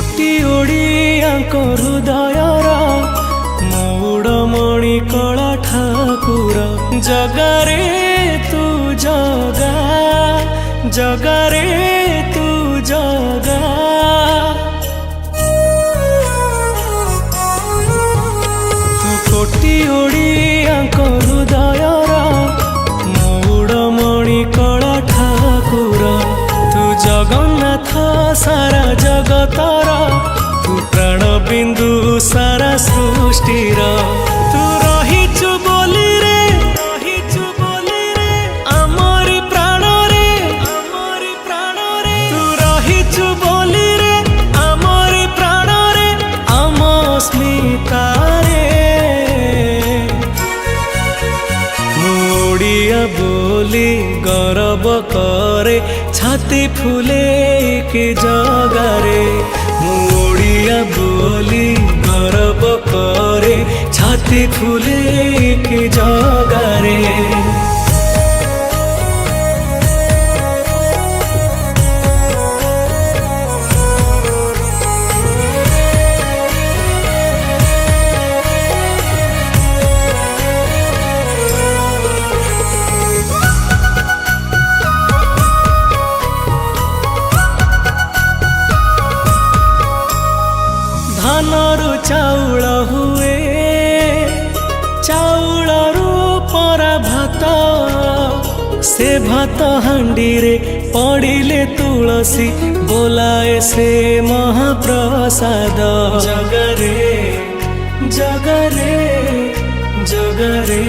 कोटी ओडियाଙ୍କ हृदयर मौड़मणि कला ठाकुर जगारे तू जगा जगारे तू जगा तू कोटी ओडियाଙ୍କ हृदयर मौड़मणि कला ठाकुर तू जगन्नाथ सारा जगतर तू प्राण बिंदु सारा सृष्टिर तू रहिचु बोली रे आमरी प्राण रे तू रहिचु बोली रे आमरी प्राण रे आम स्मिता रे ओडिया बोली गर्व करे छाती फुले के जगारे ओडिया बोली गर्व करे छाती फुले के जगारे धानरु चाउल हुए चाउलरु परा भात से भात हांडी रे पड़िले तुलसी बोलाए से महाप्रसाद जगरे जगरे जगरे